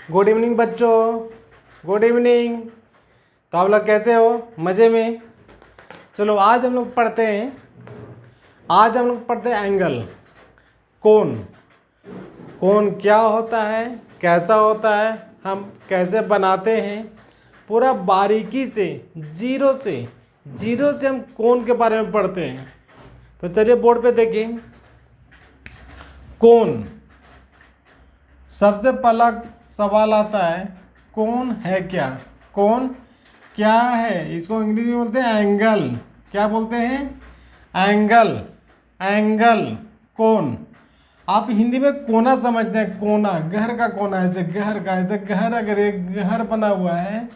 Good evening बच्चों, good evening. तो आप लोग कैसे हो? मज़े में? चलो आज हम लोग पढ़ते हैं एंगल, कोण। कोण क्या होता है, कैसा होता है, हम कैसे बनाते हैं, पूरा बारीकी से जीरो से हम कोण के बारे में पढ़ते हैं। तो चलिए बोर्ड पे देखिए। कोण, सबसे पहला सवाल आता है, कोण है क्या? कोण क्या है? इसको इंग्लिश में बोलते हैं एंगल। क्या बोलते हैं? एंगल, कोण। आप हिंदी में कोना समझते हैं, कोना, घर का कोना, ऐसे घर अगर एक घर बना हुआ है,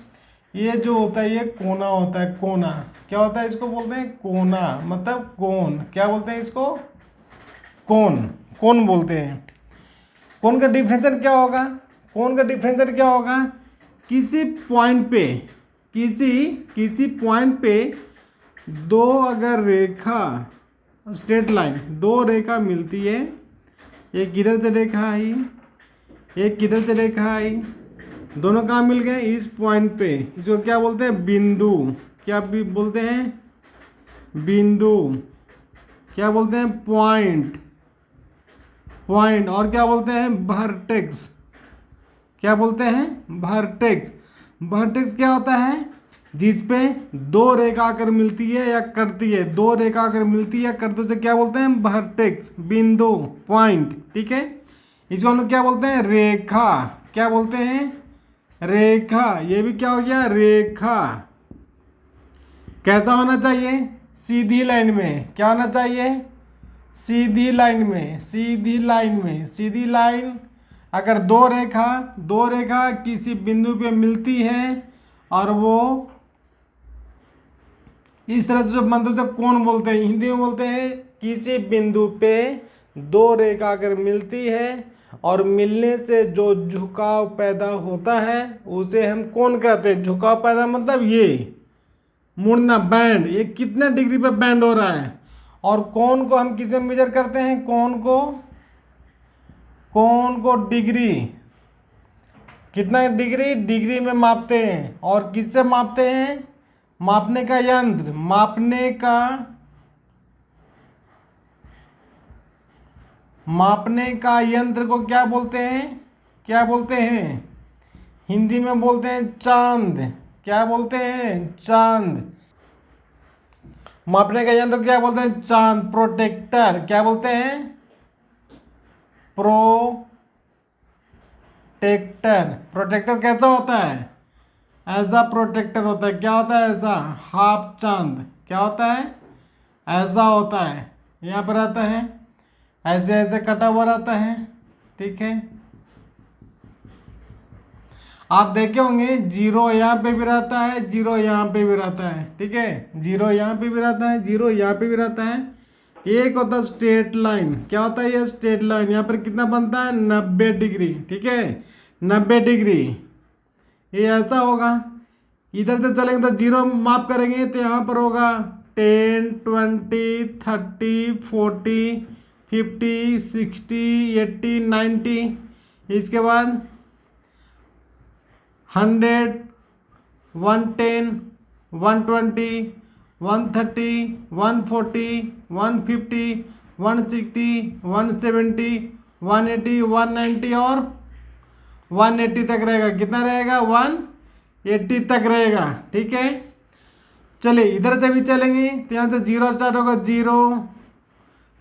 ये जो होता है ये कोना होता है। कोना क्या होता है? इसको बोलते हैं कोना, मतलब कोण। क्या बोलते हैं इसको? कोण बोलते हैं। कोण का डिफरेंशियल क्या होगा? कोण का डिफरेंशियल क्या होगा? किसी पॉइंट पे दो अगर रेखा, स्ट्रेट लाइन, दो रेखा मिलती है, एक किधर से रेखा आई, एक किधर से रेखा आई, दोनों कहाँ मिल गए? इस पॉइंट पे। इसको क्या बोलते हैं? बिंदु। क्या भी बोलते हैं? बिंदु। क्या बोलते हैं? पॉइंट। और क्या बोलते हैं? वर्टेक्स। क्या बोलते हैं? वर्टेक्स क्या होता है? जिस पे दो रेखा आकर मिलती है या कटती है, दो रेखा आकर मिलती है या कटती है, उसे क्या बोलते हैं? वर्टेक्स, बिंदु, पॉइंट। ठीक है, इसको हम लोग क्या बोलते हैं? रेखा। क्या बोलते हैं? रेखा। ये भी क्या हो गया? रेखा। कैसा होना चाहिए? सीधी लाइन में। क्या होना चाहिए? सीधी लाइन। अगर दो रेखा किसी बिंदु पे मिलती है और वो इस तरह से जो बनते हैं, कोण बोलते हैं। हिंदी में बोलते हैं किसी बिंदु पे दो रेखा अगर मिलती है और मिलने से जो झुकाव पैदा होता है उसे हम कोण कहते हैं। झुकाव पैदा मतलब ये मुड़ना, बैंड, ये कितने डिग्री पे बैंड हो रहा है। और कोण को हम किस में मेजर करते हैं? कोण को डिग्री। कितना डिग्री? डिग्री में मापते हैं। और किससे मापते हैं? मापने का यंत्र, मापने का यंत्र को क्या बोलते हैं? हिंदी में बोलते हैं चांद। क्या बोलते हैं? चांद। मापने का यंत्र को क्या बोलते हैं? चांद। प्रोटेक्टर। क्या बोलते हैं? प्रोटेक्टर कैसा होता है? ऐसा प्रोटेक्टर होता है। क्या होता है? ऐसा हाफ चांद। क्या होता है? ऐसा होता है, यहाँ पर रहता है, ऐसे ऐसे कटा हुआ रहता है। ठीक है, आप देखे होंगे जीरो यहाँ पे भी रहता है, जीरो यहाँ पे भी रहता है। ठीक है, जीरो यहाँ पे भी रहता है, जीरो यहाँ पे भी रहता है। एक होता है स्ट्रेट लाइन। क्या होता है ये? Straight line. यहाँ पर कितना बनता है? 90 डिग्री। ठीक है, 90 डिग्री। ये ऐसा होगा। इधर से चलेंगे तो जीरो माप करेंगे तो यहाँ पर होगा 10, 20, 30, 40, 50, 60, 80, 90। इसके बाद 100, 110, 120, 130, 140, 150, 160, 170, 180, 190 और 180 तक रहेगा। कितना रहेगा? 180 तक रहेगा। ठीक है, चलिए इधर से भी चलेंगे तो यहाँ से जीरो स्टार्ट होगा। 0,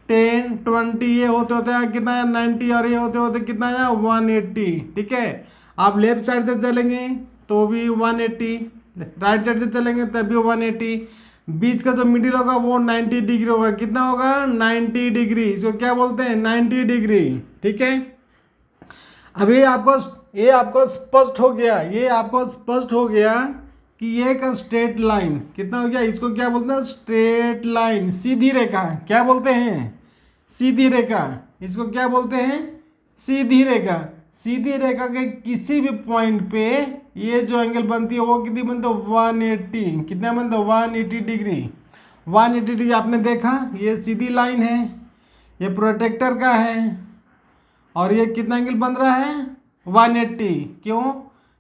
10, 20, ये होते होते हैं कितना है? 90। और ये होते होते कितना है? 180। ठीक है, आप लेफ्ट साइड से चलेंगे तो भी 180, राइट साइड से चलेंगे तब भी 180। बीच का जो मिडिल होगा वो 90 डिग्री होगा। कितना होगा? 90 डिग्री। इसको क्या बोलते हैं? 90 डिग्री। ठीक है, अभी ये आपको स्पष्ट हो गया कि ये एक स्ट्रेट लाइन कितना हो गया? इसको क्या बोलते हैं? स्ट्रेट लाइन, सीधी रेखा। क्या बोलते हैं? सीधी रेखा। इसको क्या बोलते हैं? सीधी रेखा। सीधी रेखा के किसी भी पॉइंट पे ये जो एंगल बनती है वो कितनी बनती है? 180। कितना बनता है? 180 डिग्री। 180 डिग्री आपने देखा, ये सीधी लाइन है, ये प्रोटेक्टर का है, और ये कितना एंगल बन रहा है? 180। क्यों?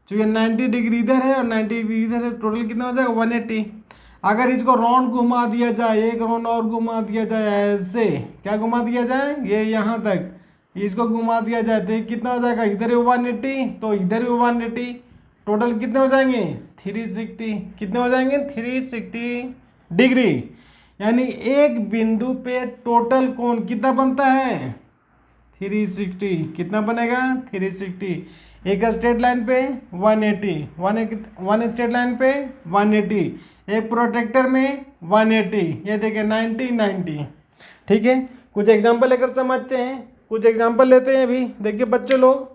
क्योंकि 90 डिग्री इधर है और 90 डिग्री इधर है, टोटल कितना हो जाएगा 180। अगर इसको राउंड घुमा दिया जाए, एक राउंड और घुमा दिया जाए ऐसे, क्या घुमा दिया जाए, ये यहाँ तक, इसको घुमा दिया जाए तो कितना हो जाएगा, इधर 180 तो इधर भी 180, टोटल कितने हो जाएंगे 360। कितने हो जाएंगे 360 डिग्री। यानी एक बिंदु पे टोटल कोण कितना बनता है 360। कितना बनेगा 360। एक स्ट्रेट लाइन पे 180, वन स्ट्रेट लाइन पे 180, एक प्रोटेक्टर में 180, ये देखिए 90 90। ठीक है, कुछ एग्जांपल लेकर समझते हैं, कुछ एग्जांपल लेते हैं अभी। देखिए बच्चे लोग,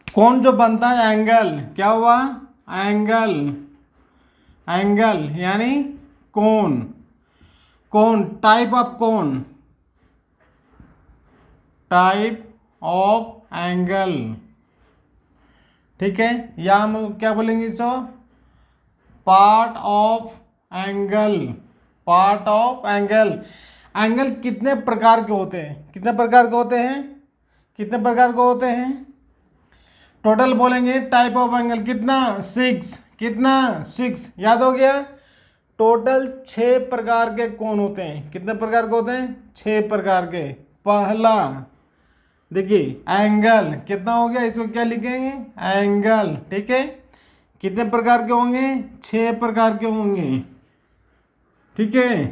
कौन जो बनता है एंगल, क्या हुआ एंगल, एंगल यानी कोण, कोण टाइप ऑफ कोण, टाइप ऑफ एंगल। ठीक है, या हम क्या बोलेंगे इसको, part of angle, part of angle. Angle कितने प्रकार के होते हैं, कितने प्रकार के होते हैं, कितने प्रकार के होते हैं, टोटल बोलेंगे टाइप ऑफ एंगल कितना 6, कितना 6, याद हो गया। टोटल 6 प्रकार के कोण होते हैं। कितने प्रकार के होते हैं 6 प्रकार के। पहला देखिए एंगल कितना हो गया, इसको क्या लिखेंगे एंगल। ठीक है, कितने प्रकार के होंगे 6 प्रकार के होंगे। ठीक है,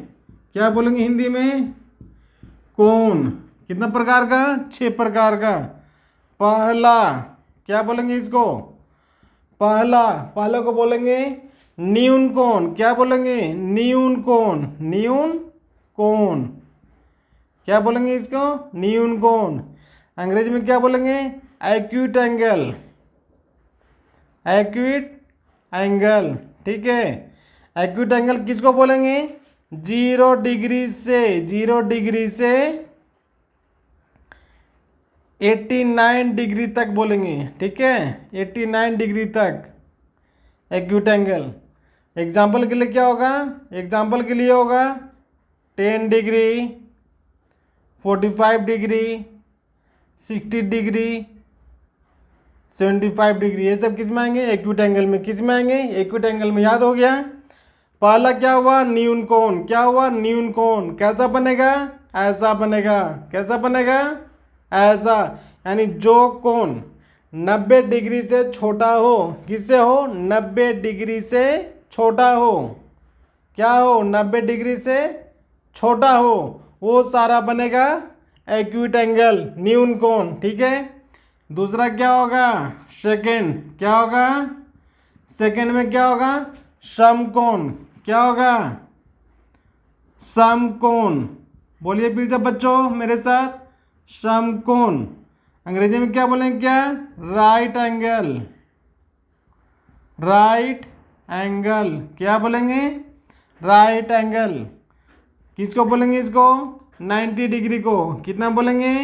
क्या बोलेंगे हिंदी में कोण, कितना प्रकार का 6 प्रकार का। पहला क्या बोलेंगे इसको, पहला, पहले को बोलेंगे न्यून कोण। क्या बोलेंगे न्यून कोण, न्यून कोण, क्या बोलेंगे इसको न्यून कोण। अंग्रेजी में क्या बोलेंगे एक्यूट एंगल, एक्यूट एंगल। ठीक है, एक्यूट एंगल किसको बोलेंगे 0 डिग्री से, 0 डिग्री से 89 डिग्री तक बोलेंगे। ठीक है, 89 डिग्री तक एक्यूट एंगल। एग्जाम्पल के लिए क्या होगा, एग्जाम्पल के लिए होगा 10 डिग्री, 45 डिग्री, 60 डिग्री, 75 डिग्री, ये सब किस में आएंगे एक्यूट एंगल में। किस में आएंगे एक्यूट एंगल में। याद हो गया। पहला क्या हुआ न्यून कोण, क्या हुआ न्यून कोण, कैसा बनेगा ऐसा बनेगा, कैसा बनेगा ऐसा। यानी जो कोण 90 डिग्री से छोटा हो, किससे हो 90 डिग्री से छोटा हो, क्या हो 90 डिग्री से छोटा हो, वो सारा बनेगा एक्यूट एंगल, न्यून कोण। ठीक है, दूसरा क्या होगा सेकेंड, क्या होगा सेकेंड में क्या होगा समकोण। क्या होगा समकोण, बोलिए फिर से बच्चों मेरे साथ, समकोण। अंग्रेजी में क्या बोलेंगे, क्या राइट एंगल, राइट एंगल, क्या बोलेंगे राइट एंगल। किसको बोलेंगे इसको 90 डिग्री को, कितना बोलेंगे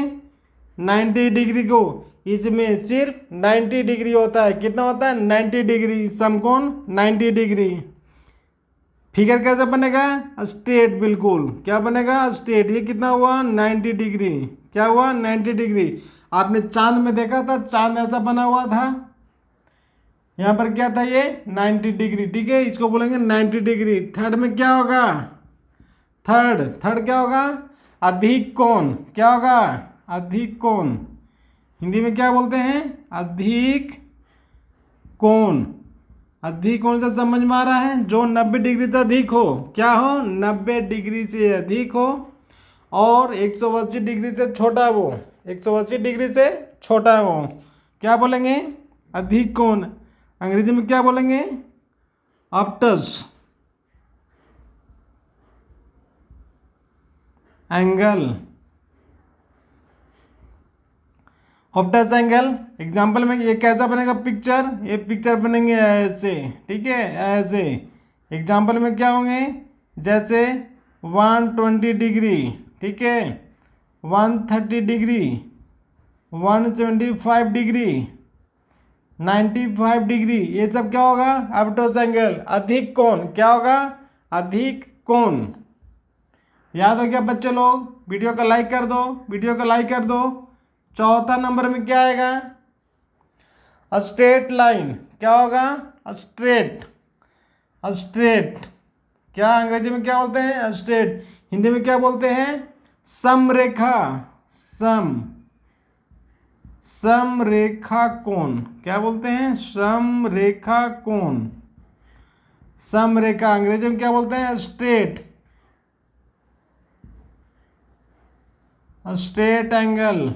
90 डिग्री को। इसमें सिर्फ 90 डिग्री होता है, कितना होता है 90 डिग्री, समकोण 90 डिग्री। फिगर कैसे बनेगा स्ट्रेट, बिल्कुल क्या बनेगा स्ट्रेट। ये कितना हुआ 90 डिग्री, क्या हुआ 90 डिग्री। आपने चांद में देखा था, चांद ऐसा बना हुआ था, यहाँ पर क्या था ये 90 डिग्री। ठीक है, इसको बोलेंगे 90 डिग्री। थर्ड में क्या होगा, थर्ड, थर्ड क्या होगा अधिक कोण, क्या होगा अधिक कोण। हिंदी में क्या बोलते हैं अधिक कोण। अधिक कोण से समझ में आ रहा है जो 90 डिग्री से अधिक हो, क्या हो 90 डिग्री से अधिक हो और 180 डिग्री से छोटा हो, 180 डिग्री से छोटा हो, क्या बोलेंगे अधिक कोण। अंग्रेजी में क्या बोलेंगे ऑब्टस एंगल, ऑब्टस एंगल। एग्जाम्पल में ये कैसा बनेगा पिक्चर, ये पिक्चर बनेंगे ऐसे। ठीक है, ऐसे। एग्जाम्पल में क्या होंगे जैसे 120 डिग्री, ठीक है 130 डिग्री, 175 डिग्री, 95 डिग्री, ये सब क्या होगा? ऑब्टूस एंगल। अधिक कोण क्या होगा? अधिक कोण। याद हो गया बच्चे लोग? वीडियो को लाइक कर दो, वीडियो को लाइक कर दो। चौथा नंबर में क्या आएगा? स्ट्रेट लाइन क्या होगा? स्ट्रेट। स्ट्रेट क्या अंग्रेजी में क्या बोलते हैं? स्ट्रेट। हिंदी में क्या बोलते हैं? समरेखा। समरेखा कोण क्या बोलते हैं? समरेखा कोण। समरेखा अंग्रेजी में क्या बोलते हैं? स्ट्रेट। Straight angle.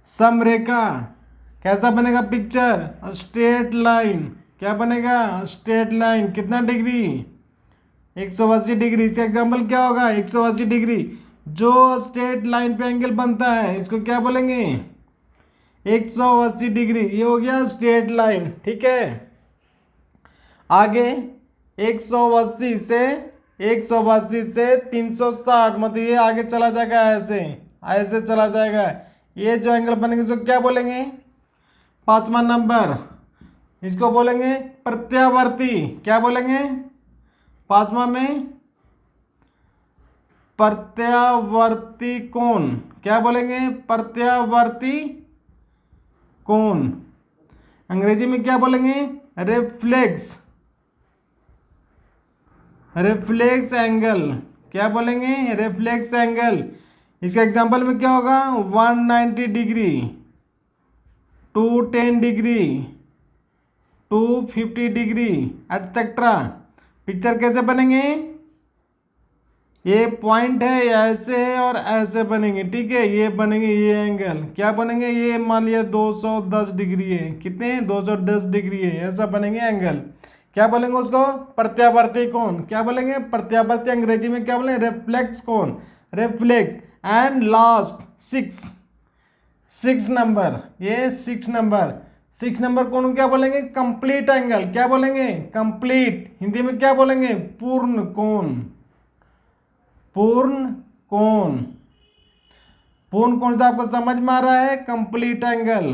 समरेखा कैसा बनेगा पिक्चर? Straight line. क्या बनेगा? Straight line. कितना डिग्री? 180 डिग्री। इसका एग्जाम्पल क्या होगा? 180 डिग्री। जो स्ट्रेट लाइन पे एंगल बनता है इसको क्या बोलेंगे? 180 डिग्री। ये हो गया स्ट्रेट लाइन। ठीक है, आगे 180 से 360, मतलब ये आगे चला जाएगा, ऐसे ऐसे चला जाएगा। ये जो एंगल बनेंगे जो क्या बोलेंगे? 5वां नंबर, इसको बोलेंगे प्रत्यावर्ती। क्या बोलेंगे? 5वां में प्रत्यावर्ती कोण। क्या बोलेंगे? प्रत्यावर्ती कोण। अंग्रेजी में क्या बोलेंगे? रिफ्लेक्स। Reflex angle. क्या बोलेंगे? Reflex angle. इसका एग्जांपल में क्या होगा? 190 degree, 210 degree, 250 degree etcetera. Picture कैसे बनेंगे? ये पॉइंट है, ऐसे है और ऐसे बनेंगे। ठीक है, ये बनेंगे, ये एंगल क्या बनेंगे? ये मान लिया 210 डिग्री है। कितने? 210 डिग्री है। ऐसा बनेंगे एंगल। क्या बोलेंगे उसको? प्रत्यावर्ती कोण। क्या बोलेंगे? प्रत्यावर्ती। अंग्रेजी में क्या बोलेंगे? रिफ्लेक्स कोण। रिफ्लेक्स। एंड लास्ट 6 नंबर, ये 6 नंबर कोण क्या बोलेंगे? Complete angle. क्या बोलेंगे? कंप्लीट। हिंदी में क्या बोलेंगे? पूर्ण कोण। पूर्ण कोण। पूर्ण कोण से आपको समझ में आ रहा है? Complete angle.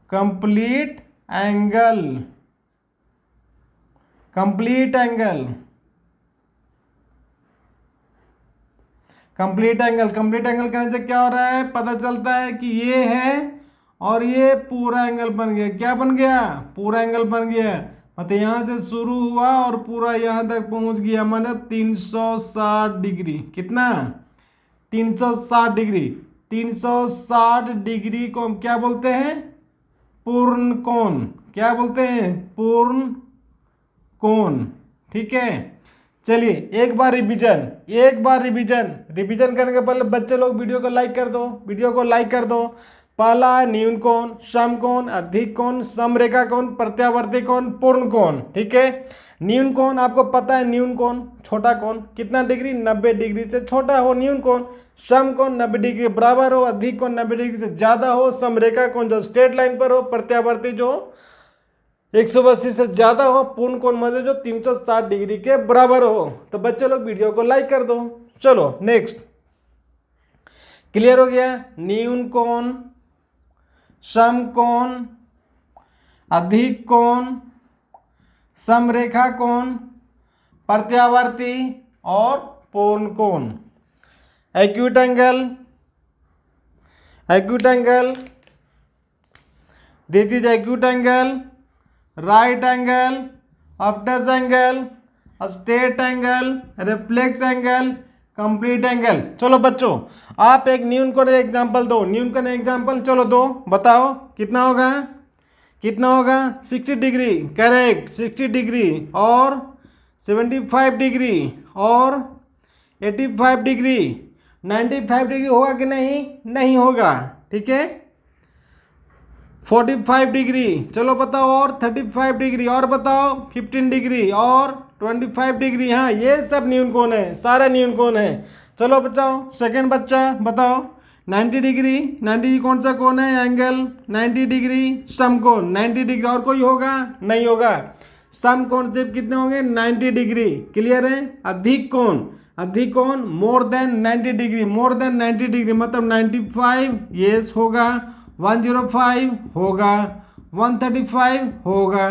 Complete angle. Complete angle. Complete angle. Complete angle करने से क्या हो रहा है? पता चलता है कि ये है और ये पूरा एंगल बन गया। क्या बन गया? पूरा एंगल बन गया। मतलब यहाँ से शुरू हुआ और पूरा यहाँ तक पहुँच गया, मतलब 360 डिग्री। कितना? 360 डिग्री। 360 डिग्री को हम क्या बोलते हैं? पूर्ण कोण। क्या बोलते हैं? पूर्ण कोण। ठीक है, चलिए एक बार रिवीजन रिवीजन करने के पहले बच्चे लोग वीडियो को लाइक कर दो, वीडियो को लाइक कर दो। पहला है न्यून कोण, सम कोण, अधिक कोण, समरेखा कोण, प्रत्यावर्ती कोण, पूर्ण कोण। ठीक है, न्यून कोण आपको पता है, न्यून कोण छोटा कोण कितना डिग्री? 90 डिग्री से छोटा हो न्यून कोण। सम कोण 90 डिग्री के बराबर हो, अधिक कोण 90 डिग्री से ज्यादा हो, समरेखा कोण जो स्ट्रेट लाइन पर हो, प्रत्यावर्ती जो 180 से ज्यादा हो, पूर्ण कोण मतलब जो 360 डिग्री के बराबर हो। तो बच्चे लोग वीडियो को लाइक कर दो। चलो नेक्स्ट, क्लियर हो गया? न्यून कोण, सम कोण, अधिक कोण, समरेखा कोण, प्रत्यावर्ती और पूर्ण कोण। Acute angle, acute angle, this is acute angle, right angle, obtuse angle, straight angle, reflex angle, complete angle. चलो बच्चों, आप एक न्यून कोण एग्जांपल दो। न्यून कोण एग्जांपल चलो दो, बताओ कितना होगा? कितना होगा? 60 डिग्री, करेक्ट। 60 डिग्री और 75 डिग्री और 85 डिग्री। 95 डिग्री होगा कि नहीं? नहीं होगा। ठीक है, 45 डिग्री। चलो बताओ, और 35 डिग्री, और बताओ 15 डिग्री और 25 डिग्री। हाँ, ये सब न्यून कोण है, सारे न्यून कोण है। चलो बताओ, सेकंड बच्चा बताओ, 90 डिग्री। 90 डिग्री कौन सा कोण है? एंगल। 90 डिग्री समकोण। 90 डिग्री और कोई होगा? नहीं होगा। समकोण सिर्फ कितने होंगे? 90 डिग्री। क्लियर है? अधिक कोण, अधिक कोण more than 90 degree. More than 90 degree मतलब 95 यस होगा, 105 होगा, 135 होगा,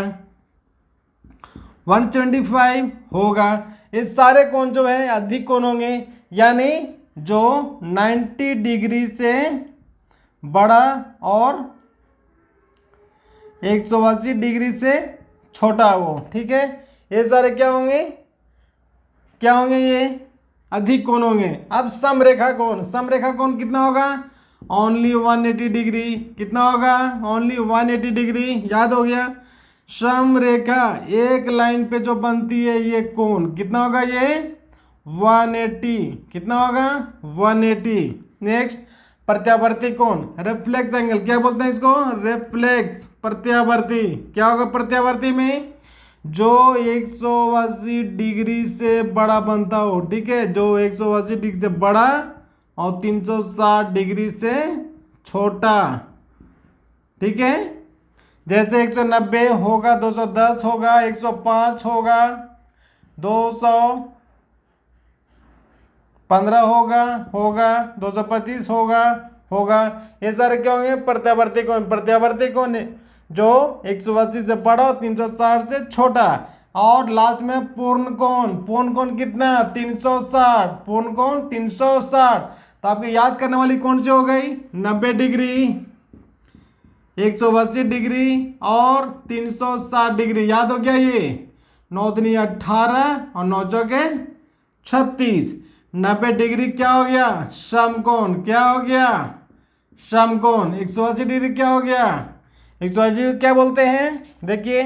175 होगा। ये सारे कोण जो है अधिक कोण होंगे, यानी जो 90 डिग्री से बड़ा और 180 डिग्री से छोटा हो, ठीक है। ये सारे क्या होंगे, क्या होंगे, ये अधिक कोण होंगे। अब समरेखा कोण, समरेखा कोण कितना होगा, ओनली 180 डिग्री। कितना होगा, ओनली 180 डिग्री। याद हो गया। समरेखा एक लाइन पे जो बनती है ये कोण कितना होगा, ये 180। कितना होगा, 180। नेक्स्ट प्रत्यावर्ती कोण, रिफ्लेक्स एंगल, क्या बोलते हैं इसको, रिफ्लेक्स प्रत्यावर्ती। क्या होगा प्रत्यावर्ती में, जो 180 डिग्री से बड़ा बनता हो, ठीक है, जो 180 डिग्री से बड़ा और 360 डिग्री से छोटा, ठीक है। जैसे 190 होगा, 210 होगा, 105 होगा, 215 होगा 225 होगा। ये सारे क्या होंगे, प्रत्यावर्ती कोण। प्रत्यावर्ती कोण जो 180 से बड़ा और 360 से छोटा। और लास्ट में पूर्ण कोण, पूर्ण कोण कितना, 360, पूर्ण कोण 360। तो आपकी याद करने वाली कौन सी हो गई, 90 डिग्री, 180 डिग्री और 360 डिग्री। याद हो गया ये, 9 दूनी 18 और 9 चौके 36। 90 डिग्री क्या हो गया, समकोण। क्या हो गया, समकोण। 180 डिग्री क्या हो गया, 180 डिग्री क्या बोलते हैं, देखिए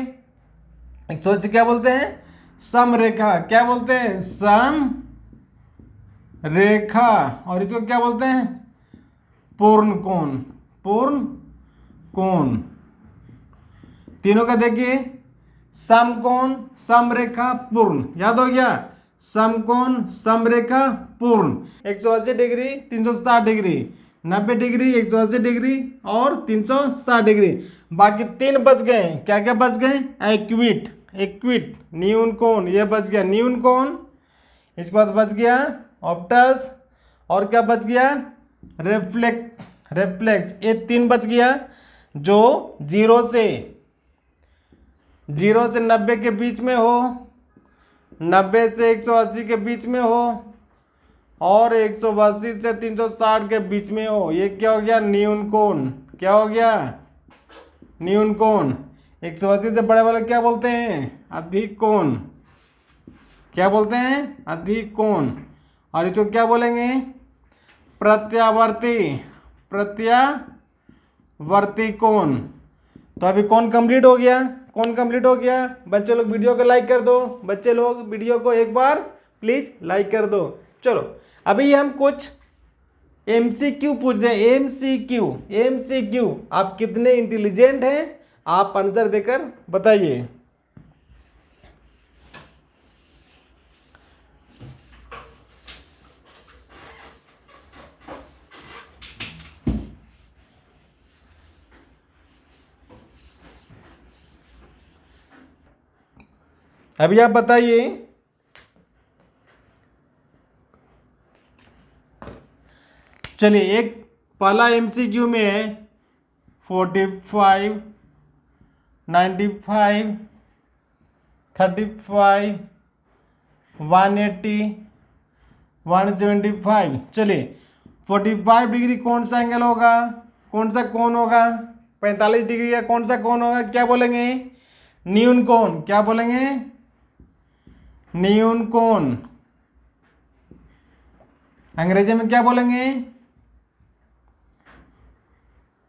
180 क्या बोलते हैं, समरेखा। क्या बोलते हैं, सम रेखा। और इसको क्या बोलते हैं, पूर्ण कोण। पूर्ण कोण। तीनों का देखिए, समकोण, समरेखा, पूर्ण। याद हो गया, समकोण, समरेखा, पूर्ण। 180 डिग्री, 360 डिग्री, 90 डिग्री, 180 डिग्री और 360 डिग्री। बाकी तीन बच गए। क्या क्या बच गए, एक्विट, एक्विट न्यून कोण, ये बच गया न्यून कोण। इसके बाद बच गया ऑप्टस, और क्या बच गया, रिफ्लेक्स। ये तीन बच गया, जो 0 से 90 के बीच में हो, 90 से 180 के बीच में हो, और 180 से 360 के बीच में हो। ये क्या हो गया, न्यून कोण। क्या हो गया, न्यून कोण। 180 से बड़े वाले क्या बोलते हैं, अधिक कोण। क्या बोलते हैं, अधिक कोण। और इसको क्या बोलेंगे, प्रत्यावर्ती, प्रत्यावर्ती कोण। तो अभी कौन कंप्लीट हो गया, कौन कंप्लीट हो गया। बच्चे लोग वीडियो को लाइक कर दो, बच्चे लोग वीडियो को एक बार प्लीज लाइक कर दो। चलो अभी हम कुछ MCQ पूछते हैं। MCQ आप कितने इंटेलिजेंट हैं, आप आंसर देकर बताइए। अभी आप बताइए, चलिए एक पहला MCQ में है 45, 95, 35, 180, 175। चलिए 45 डिग्री कौन सा एंगल होगा, कौन सा कोण होगा, 45 डिग्री का कौन सा कोण होगा, क्या बोलेंगे, न्यून कोण। क्या बोलेंगे, न्यून कोण। अंग्रेजी में क्या बोलेंगे,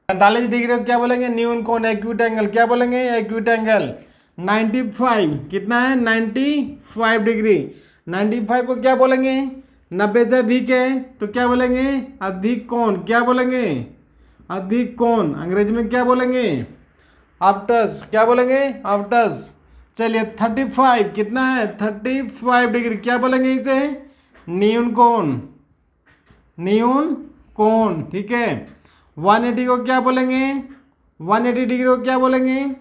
45 डिग्री को क्या बोलेंगे, न्यून कोण, एक्यूट एंगल। क्या बोलेंगे, एक्यूट एंगल। 95 कितना है, 95 डिग्री। 95 को क्या बोलेंगे, 90 से अधिक है तो क्या बोलेंगे, अधिक कोण। क्या बोलेंगे, अधिक कोण। अंग्रेजी में क्या बोलेंगे, ऑप्टस। क्या बोलेंगे, ऑप्टस। चलिए 35 कितना है, 35 डिग्री। क्या बोलेंगे इसे, न्यून कोण, न्यून कोण, ठीक है। 180 को क्या बोलेंगे, 180 डिग्री को क्या बोलेंगे,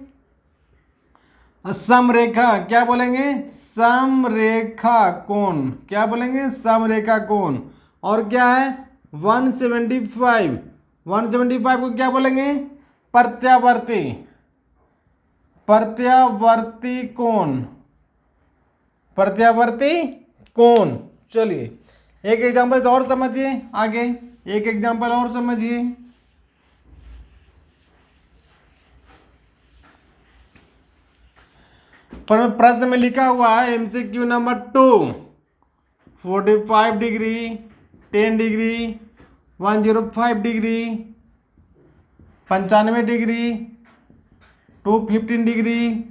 समरेखा। क्या बोलेंगे, समरेखा कोण। क्या बोलेंगे, समरेखा कोण। और क्या है 175, 175 को क्या बोलेंगे? प्रत्यावर्ती, प्रत्यावर्ती कोण, प्रत्यावर्ती कोण। चलिए एक एग्जांपल और समझिए, आगे एक एग्जांपल और समझिए। पर प्रश्न में लिखा हुआ है MCQ number 2, 45 degree, 10 degree, 105 degree, 95 degree, 215 degree,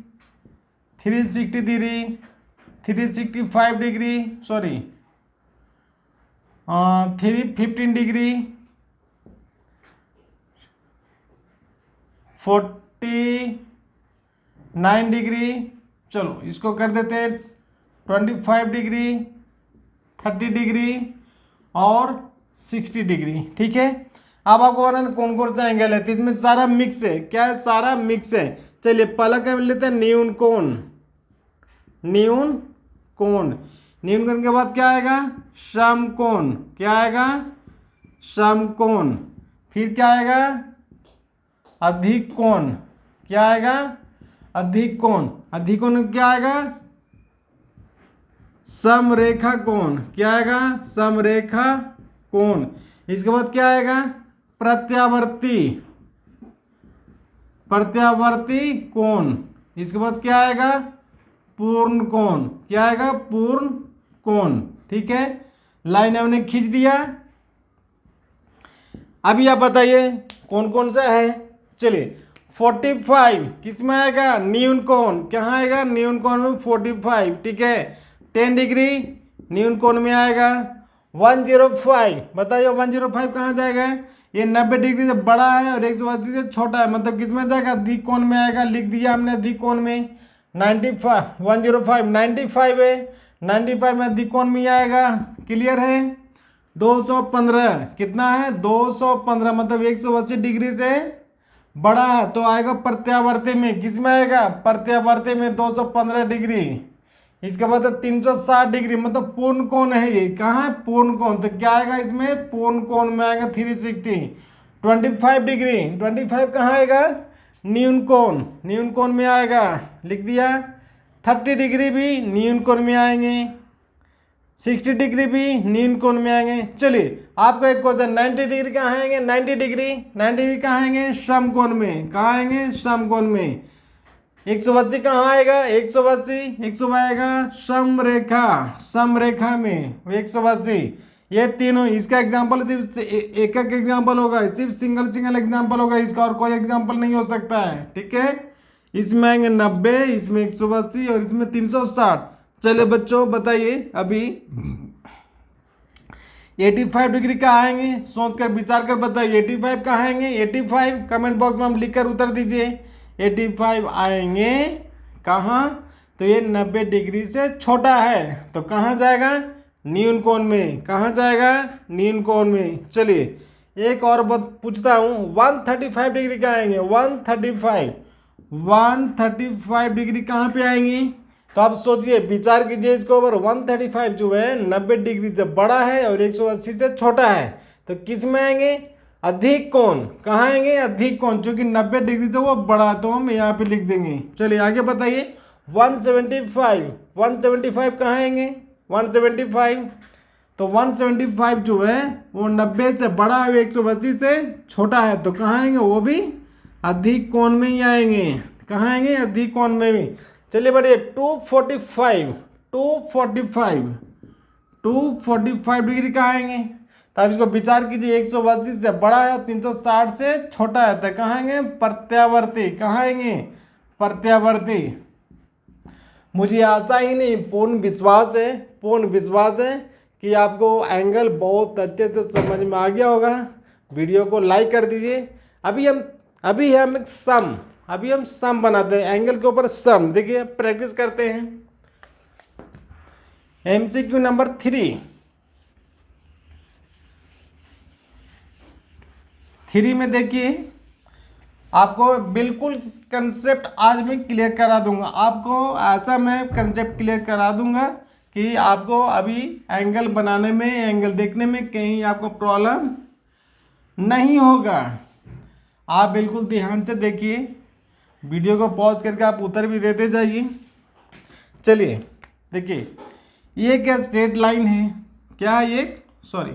360 degree, 365 degree, sorry 315 degree, 49 degree. चलो इसको कर देते हैं 25 डिग्री, 30 डिग्री और 60 डिग्री। ठीक है, अब आपको बताना कौन कौन सा एंगल है, तो इसमें सारा मिक्स है। क्या है? सारा मिक्स है। चलिए पहला क्या लेते हैं? न्यून कोण, न्यून कोण। न्यून कोण के बाद क्या आएगा? समकोण। क्या आएगा? समकोण। फिर क्या आएगा? अधिक कोण। क्या आएगा? अधिक कोण। अधिक कोण क्या आएगा? समरेखा कोण। क्या आएगा? समरेखा कोण। इसके बाद क्या आएगा? प्रत्यावर्ती, प्रत्यावर्ती कोण। इसके बाद क्या आएगा? पूर्ण कोण। क्या आएगा? पूर्ण कोण। ठीक है, लाइन हमने खींच दिया। अभी आप बताइए कौन कौन सा है। चलिए 45 किस में आएगा? न्यून कोण। कहाँ आएगा? न्यून कोण में 45। ठीक है, 10 डिग्री न्यून कोण में आएगा। 105 बताइए 105 कहाँ जाएगा? ये 90 डिग्री से बड़ा है और 180 से छोटा है, मतलब किस में जाएगा? अधिक कोण में आएगा। लिख दिया हमने अधिक कोण में। 95 105 95 है, 95 में अधिक कोण में आएगा। क्लियर है? 215 कितना है? 215 मतलब 180 डिग्री से बड़ा है, तो आएगा प्रत्यावर्ती में। किस में आएगा? प्रत्यावर्ती में 215 डिग्री। इसके बाद 360 डिग्री मतलब पूर्ण कोण है ये। कहाँ है? पूर्ण कोण। तो क्या आएगा इसमें? पूर्ण कोण में आएगा 360। 25 डिग्री, 25 कहाँ आएगा? न्यून कोण, न्यून कोण में आएगा। लिख दिया। 30 डिग्री भी न्यून कोण में आएंगे, 60 डिग्री भी न्यून कोण में आएंगे। चलिए आपका एक क्वेश्चन 90 डिग्री कहाँ आएंगे? 90 डिग्री, 90 डिग्री कहाँ आएंगे? समकोण में। कहाँ आएंगे? समकोण में। 180 कहाँ आएगा? 180 आएगा समरेखा, समरेखा में 180। ये तीनों, इसका एग्जांपल सिर्फ एक एक एग्जांपल होगा, सिर्फ सिंगल एग्जांपल होगा इसका, और कोई एग्जांपल नहीं हो सकता है। ठीक है, इसमें आएंगे 90, इसमें 180 और इसमें 360। चलिए बच्चों बताइए अभी 85 डिग्री कहाँ आएंगे? सोच कर विचार कर बताइए 85 कहाँ आएंगे? 85 कमेंट बॉक्स में हम लिख कर उत्तर दीजिए। 85 आएंगे कहाँ? तो ये 90 डिग्री से छोटा है, तो कहाँ जाएगा? न्यून कोण में। कहाँ जाएगा? न्यून कोण में। चलिए एक और बात पूछता हूँ, 135 डिग्री कहाँ आएंगे? 135 डिग्री कहाँ पे आएंगी? तो आप सोचिए, विचार कीजिए इसके ऊपर। 135 जो है 90 डिग्री से बड़ा है और 180 से छोटा है, तो किस में आएंगे? अधिक कोण। कहाँ आएंगे? अधिक कोण, क्योंकि 90 डिग्री से वो बड़ा, तो हम यहाँ पे लिख देंगे। चलिए आगे बताइए 175 कहाँ आएंगे? 175, तो 175 जो है वो 90 से बड़ा है, 180 से छोटा है, तो कहाँ आएंगे? वो भी अधिक कोण में ही आएंगे। कहाँ आएंगे? अधिक कोण में भी। चलिए बढ़िए 245 डिग्री कहाँ आएंगे? तो आप इसको विचार कीजिए, 180 से बड़ा है और 360 से छोटा है, तो कहाँ आएंगे? प्रत्यावर्ती। कहाँ आएंगे? प्रत्यावर्ती। मुझे आशा ही नहीं, पूर्ण विश्वास है कि आपको एंगल बहुत अच्छे से समझ में आ गया होगा। वीडियो को लाइक कर दीजिए। अभी हम सम बनाते हैं एंगल के ऊपर। सम देखिए, प्रैक्टिस करते हैं। MCQ नंबर 3 में देखिए, आपको बिल्कुल कंसेप्ट आज मैं क्लियर करा दूंगा। आपको ऐसा मैं कंसेप्ट क्लियर करा दूंगा कि आपको अभी एंगल बनाने में, एंगल देखने में कहीं आपको प्रॉब्लम नहीं होगा। आप बिल्कुल ध्यान से देखिए, वीडियो को पॉज करके आप उत्तर भी देते जाइए। चलिए देखिए, ये क्या स्ट्रेट लाइन है, क्या ये, सॉरी,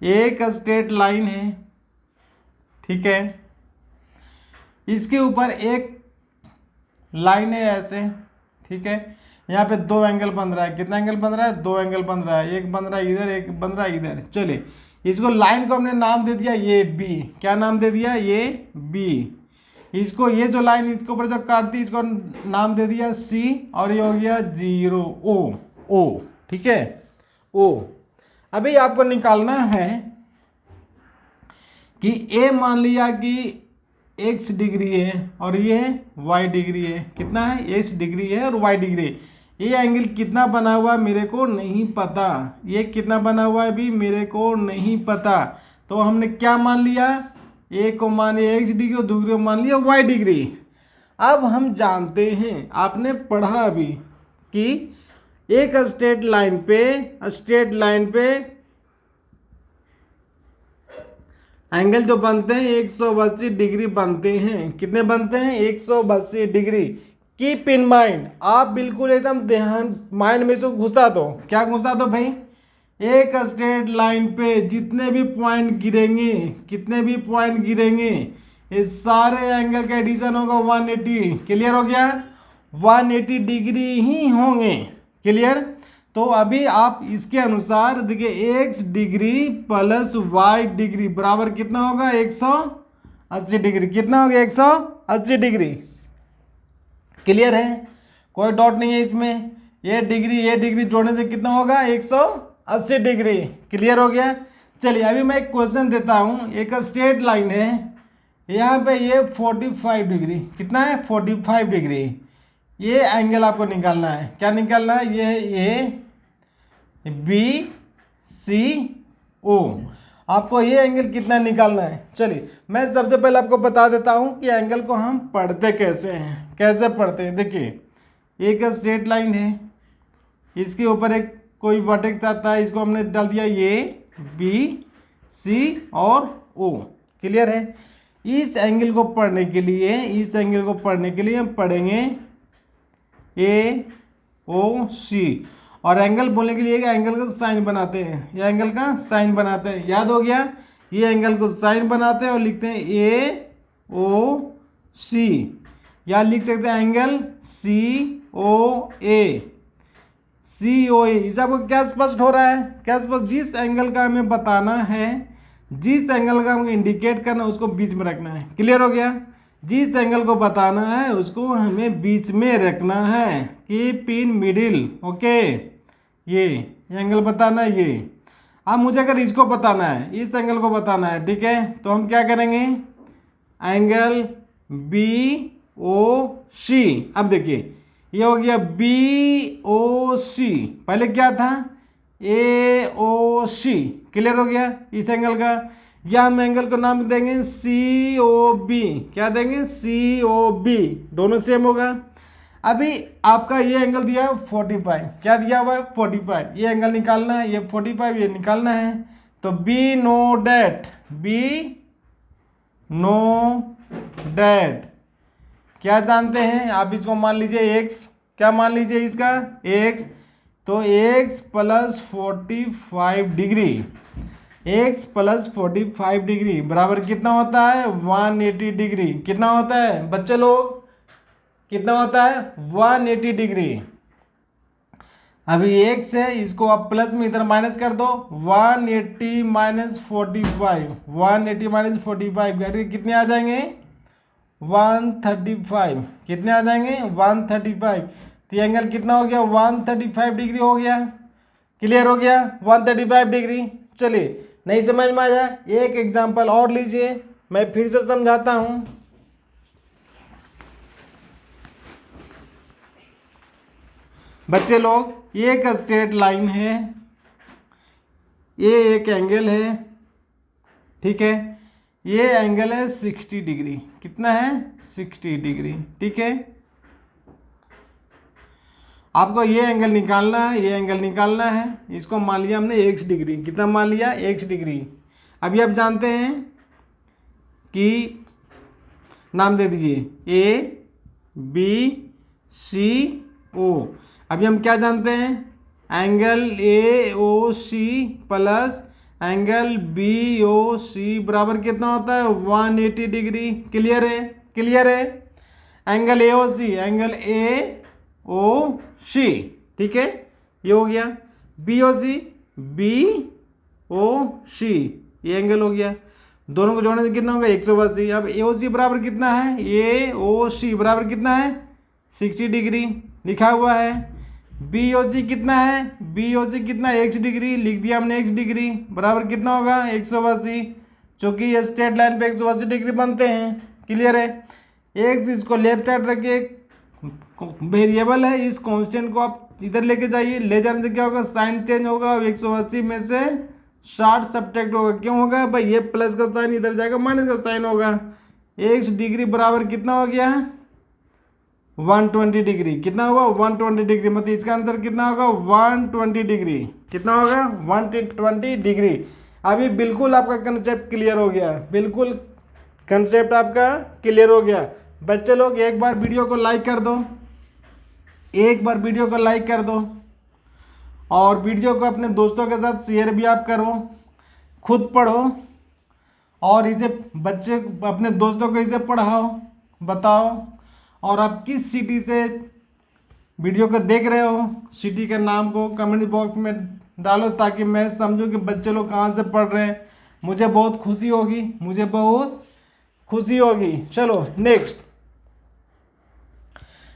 एक स्ट्रेट लाइन है, ठीक है। इसके ऊपर एक लाइन है ऐसे, ठीक है। यहाँ पे दो एंगल बन रहा है, कितना एंगल बन रहा है, दो एंगल बन रहा है, एक बन रहा है इधर, एक बन रहा है इधर। चलिए इसको, लाइन को हमने नाम दे दिया ये बी, क्या नाम दे दिया, ये बी। इसको, ये जो लाइन इसके ऊपर जो काटती है इसको नाम दे दिया सी, और ये हो गया 0 ओ, ठीक है, ओ। अभी आपको निकालना है कि ए मान लिया कि x डिग्री है और ये y डिग्री है, कितना है, x डिग्री है और y डिग्री है। ये एंगल कितना बना हुआ है मेरे को नहीं पता, ये कितना बना हुआ है भी मेरे को नहीं पता। तो हमने क्या मान लिया, एक को मान लिया x डिग्री और दूसरे को मान लिया y डिग्री। अब हम जानते हैं, आपने पढ़ा अभी कि एक स्ट्रेट लाइन पे एंगल जो बनते हैं 180 डिग्री बनते हैं, कितने बनते हैं, 180 डिग्री। कीप इन माइंड, आप बिल्कुल एकदम ध्यान माइंड में से घुसा दो, क्या घुसा दो भाई, एक स्ट्रेट लाइन पे जितने भी पॉइंट गिरेंगे, कितने भी पॉइंट गिरेंगे, ये सारे एंगल का एडिशन होगा 180। क्लियर हो गया, 180 डिग्री ही होंगे। क्लियर। तो अभी आप इसके अनुसार देखिए, x degree plus y degree बराबर कितना होगा, 180 डिग्री। कितना हो गया, 180 डिग्री। क्लियर है, कोई डाउट नहीं है इसमें। ये डिग्री जोड़ने से कितना होगा, 180 डिग्री। क्लियर हो गया। चलिए अभी मैं एक क्वेश्चन देता हूं। एक स्ट्रेट लाइन है, यहाँ पे ये 45 डिग्री, कितना है, 45 डिग्री। ये एंगल आपको निकालना है, क्या निकालना है, ये बी सी ओ, आपको ये एंगल कितना निकालना है। चलिए मैं सबसे पहले आपको बता देता हूं कि एंगल को हम पढ़ते कैसे हैं, कैसे पढ़ते हैं। देखिए एक स्ट्रेट लाइन है, इसके ऊपर एक कोई वर्टेक्स आता है, इसको हमने डाल दिया ये बी सी और ओ। क्लियर है। इस एंगल को पढ़ने के लिए, हम पढ़ेंगे ए ओ सी, और एंगल बोलने के लिए एंगल का साइन बनाते हैं, ये एंगल का साइन बनाते हैं, याद हो गया। ये एंगल को साइन बनाते हैं और लिखते हैं ए ओ सी, या लिख सकते हैं एंगल सी ओ ए, सी ओ ए। इस आपको क्या स्पष्ट हो रहा है, क्या स्पष्ट, जिस एंगल का हमें बताना है, जिस एंगल का हमें इंडिकेट करना है उसको बीच में रखना है। क्लियर हो गया। जिस एंगल को बताना है उसको हमें बीच में रखना है, कीप इन मिडिल। ओके, ये एंगल बताना है ये। अब मुझे अगर इसको बताना है, इस एंगल को बताना है, ठीक है, तो हम क्या करेंगे, एंगल बी ओ सी। अब देखिए ये हो गया बी ओ सी, पहले क्या था, ए ओ सी। क्लियर हो गया इस एंगल का। या हम एंगल को नाम देंगे सी ओ बी, क्या देंगे, सी ओ बी, दोनों सेम होगा। अभी आपका ये एंगल दिया है 45, क्या दिया हुआ है 45, ये एंगल निकालना है, ये 45 ये निकालना है। तो be know that, be know that, क्या जानते हैं आप, इसको मान लीजिए x, क्या मान लीजिए इसका x, तो x plus 45 degree, x plus 45 degree बराबर कितना होता है, 180 डिग्री। कितना होता है बच्चे लोग, कितना होता है, 180 डिग्री। अभी x है, इसको आप प्लस में इधर माइनस कर दो, 180 माइनस 45, 180 माइनस 45 कितने आ जाएंगे, 135, कितने आ जाएंगे, 135। तो एंगल कितना हो गया, 135 डिग्री हो गया। क्लियर हो गया, 135 डिग्री। चलिए नहीं समझ में आया, एक एग्जांपल और लीजिए, मैं फिर से समझाता हूं। बच्चे लोग, ये एक स्ट्रेट लाइन है, ये एक एंगल है, ठीक है, ये एंगल है 60 डिग्री, कितना है, 60 डिग्री, ठीक है। आपको ये एंगल निकालना है, ये एंगल निकालना है। इसको मान लिया हमने x डिग्री। कितना मान लिया? x degree. अभी आप जानते हैं कि नाम दे दीजिए ए बी सी ओ। अभी हम क्या जानते हैं? Angle A O C plus angle B O C बराबर कितना होता है? 180 डिग्री। क्लियर है? क्लियर है? Angle A O C, angle A O C, ठीक है, ये हो गया। बी ओ सी, बी ओ सी, ये एंगल हो गया। दोनों को जोड़ने से कितना होगा? 180। अब ए ओ सी बराबर कितना है? ए ओ सी बराबर कितना है? 60 डिग्री लिखा हुआ है। बी ओ सी कितना है? बी ओ सी कितना? x डिग्री लिख दिया हमने। x डिग्री बराबर कितना होगा? 180। चूंकि ये स्ट्रेट लाइन पे 180 डिग्री बनते हैं। क्लियर है? x इसको लेफ्ट साइड रखिए, वेरिएबल है, इस कांस्टेंट को आप इधर लेके जाइए। ले जाने से क्या होगा? साइन चेंज होगा। 180 में से 60 सब्ट्रैक्ट होगा। क्यों होगा भाई? ये प्लस का साइन इधर जाएगा, माइनस का साइन होगा। x डिग्री बराबर कितना हो गया? 120 डिग्री। कितना होगा? 120 डिग्री। मतलब इसका आंसर कितना होगा? 120 डिग्री। कितना होगा? 120 डिग्री। अभी बिल्कुल आपका कंसेप्ट क्लियर हो गया। बिल्कुल कंसेप्ट आपका क्लियर हो गया। बच्चे लोग एक बार वीडियो को लाइक कर दो, एक बार वीडियो को लाइक कर दो, और वीडियो को अपने दोस्तों के साथ शेयर भी आप करो, खुद पढ़ो, और इसे बच्चे अपने दोस्तों को इसे पढ़ाओ, बताओ। और आप किस सिटी से वीडियो को देख रहे हो, सिटी के नाम को कमेंट बॉक्स में डालो, ताकि मैं समझूं कि बच्चे लोग कहाँ से पढ़ रहे हैं। मुझे बहुत खुशी होगी, मुझे बहुत खुशी होगी। चलो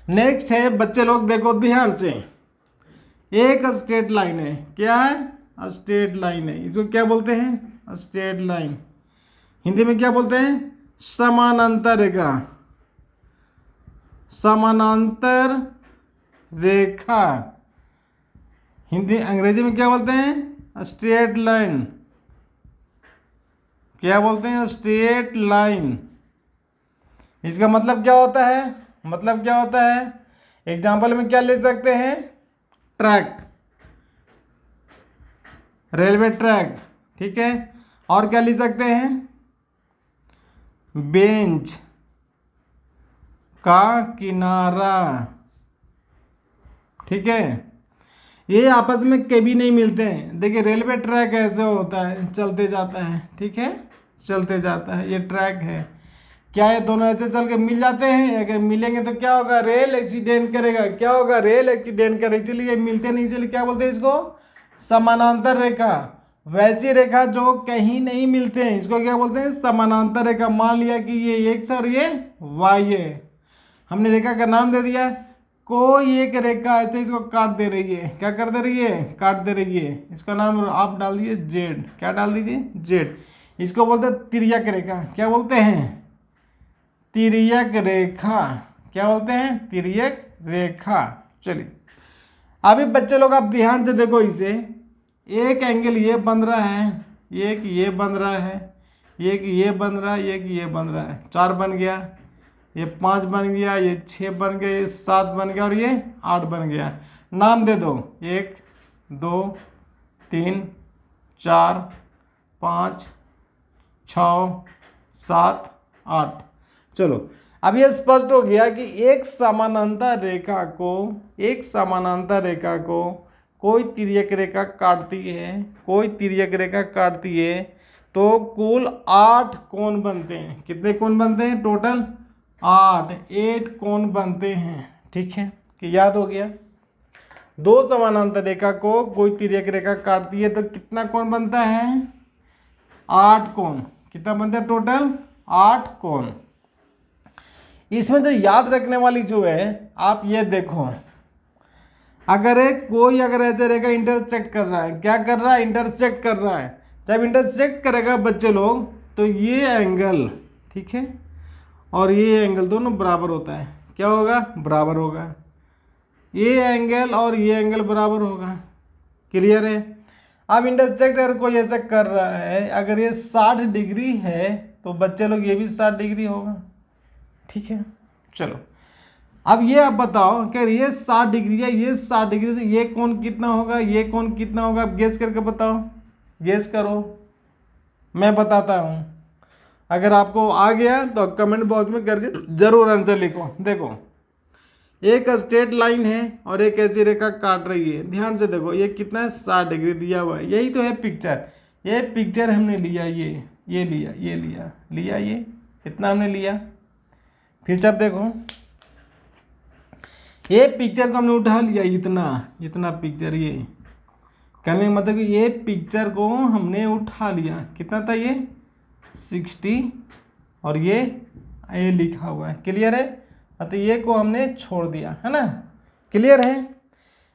नेक्स्ट है बच्चे लोग, देखो ध्यान से। एक स्ट्रेट लाइन है। क्या है? स्ट्रेट लाइन है। इसको क्या बोलते हैं? Straight line. हिंदी में क्या बोलते हैं? समानांतर रेखा। समानांतर रेखा। हिंदी अंग्रेजी में क्या बोलते हैं? Straight line. क्या बोलते हैं? Straight line. इसका मतलब क्या होता है? मतलब क्या होता है? एग्जाम्पल में क्या ले सकते हैं? ट्रैक, रेलवे ट्रैक, ठीक है। और क्या ले सकते हैं? बेंच का किनारा, ठीक है। ये आपस में कभी नहीं मिलते हैं। देखिए रेलवे ट्रैक ऐसे होता है, चलते जाता है, ठीक है, चलते जाता है। ये ट्रैक है। क्या ये दोनों ऐसे चल के मिल जाते हैं? अगर मिलेंगे तो क्या होगा? रेल एक्सीडेंट करेगा। क्या होगा? रेल एक्सीडेंट करेगा। इसलिए मिलते नहीं, इसलिए क्या बोलते हैं इसको? समानांतर रेखा। वैसी रेखा जो कहीं नहीं मिलते हैं, इसको क्या बोलते हैं? समानांतर रेखा। मान लिया कि ये x और ये y है, हमने रेखा का नाम दे दिया। कोई एक रेखा ऐसे इसको काट दे रही है। क्या कर दे रही है? काट दे रही है। इसका नाम आप डाल दीजिए जेड। क्या डाल दीजिए? जेड। इसको बोलते हैं तिर्यक रेखा। क्या बोलते हैं? तिर्यक रेखा। क्या बोलते हैं? तिर्यक रेखा। चलिए अभी बच्चे लोग आप ध्यान से देखो इसे। एक एंगल ये बन रहा है, एक ये बन रहा है, एक ये बन रहा है, एक ये बन रहा है। 4 बन गया, ये 5 बन गया, ये 6 बन गया, ये 7 बन गया, और ये 8 बन गया। नाम दे दो। 1 2 3 4 5 6 7 8। चलो अब ये स्पष्ट हो गया कि एक समानांतर रेखा को कोई तिर्यक रेखा काटती है, कोई तिर्यक रेखा काटती है, तो कुल 8 कोण बनते हैं। कितने कोण बनते हैं? टोटल 8 कोण बनते हैं, ठीक है, कि याद हो गया। दो समानांतर रेखा को कोई तिर्यक रेखा काटती है तो कितना कोण बनता है? 8 कोण। कितना बनता है? टोटल 8 कोण। इसमें जो याद रखने वाली जो है, आप ये देखो, अगर ऐसे रेखा इंटरसेक्ट कर रहा है, क्या कर रहा है? इंटरसेक्ट कर रहा है। जब इंटरसेक्ट करेगा बच्चे लोग, तो ये एंगल, ठीक है, और ये एंगल दोनों बराबर होता है। क्या होगा? बराबर होगा। ये एंगल और ये एंगल बराबर होगा। क्लियर है? अब इंटरसेक्ट अगर कोई ऐसा कर रहा है, अगर ये 60 डिग्री है, तो बच्चे लोग ये भी 60 डिग्री होगा, ठीक है। चलो अब ये आप बताओ कि ये 60 डिग्री है, ये 60 डिग्री, तो ये कोण कितना होगा, ये कोण कितना होगा? आप गेस करके बताओ, गेस करो, मैं बताता हूँ। अगर आपको आ गया तो कमेंट बॉक्स में करके जरूर आंसर लिखो। देखो, एक स्ट्रेट लाइन है और एक ऐसी रेखा काट रही है, ध्यान से देखो, ये कितना है, 60 डिग्री दिया हुआ है। यही तो है पिक्चर, ये पिक्चर हमने लिया, ये लिया, ये लिया, ये इतना हमने लिया। फिर जब देखो, ये पिक्चर को हमने उठा लिया, इतना पिक्चर, ये कहने का मतलब कि ये पिक्चर को हमने उठा लिया, कितना था ये 60, और ये लिखा हुआ है, क्लियर है? तो ये को हमने छोड़ दिया, है ना, क्लियर है?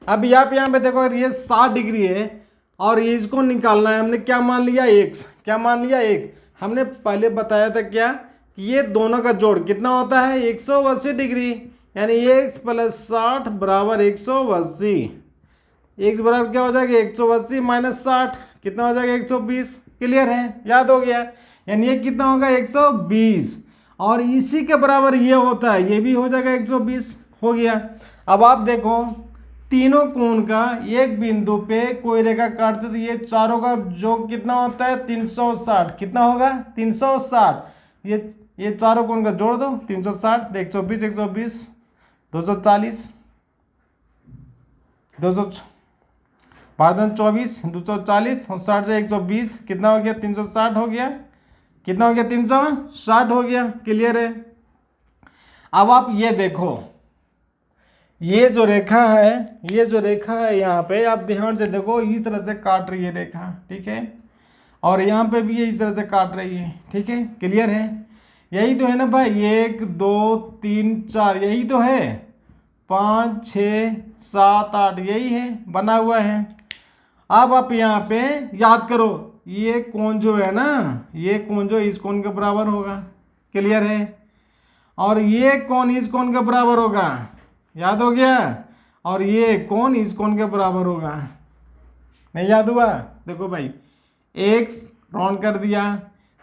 अब यहाँ पे देखो, अगर ये 60 डिग्री है और ये इसको निकालना है, हमने क्या मान लिया, x, क्या मान लिया, x। हमने पहले बताया था क्या कि ये दोनों का जोड़ कितना होता है, 180 डिग्री, यानी x + 60 बराबर 180। x बराबर क्या हो जाएगा, 180 - 60 कितना हो जाएगा, 120। क्लियर है, याद हो गया? यानी ये कितना होगा, 120, और इसी के बराबर ये होता है, ये भी हो जाएगा 120, हो गया। अब आप देखो, तीनों कोण का एक बिंदु पे कोई रेखा काटते तो ये चारों का योग कितना होता है, 360, कितना होगा, 360। ये चारों कोण का जोड़ दो, 360, 120, 120, 240, 224, 240 और 60 से 120, कितना हो गया, 360 हो गया, कितना हो गया, 360 हो गया। क्लियर है? अब आप ये देखो, ये जो रेखा है यहाँ पे, आप ध्यान से देखो, इस तरह से काट रही है रेखा, ठीक है, और यहाँ पे भी ये इस तरह से काट रही है, ठीक है, क्लियर है? यही तो है ना भाई, 1 2 3 4, यही तो है, 5 6 7 8, यही है, बना हुआ है। अब आप यहाँ पे याद करो, ये कोण जो है ना, ये कोण जो इस कोण के बराबर होगा, क्लियर है? और ये कोण इस कोण के बराबर होगा, याद हो गया? और ये कोण इस कोण के बराबर होगा, नहीं याद हुआ? देखो भाई, x राउंड कर दिया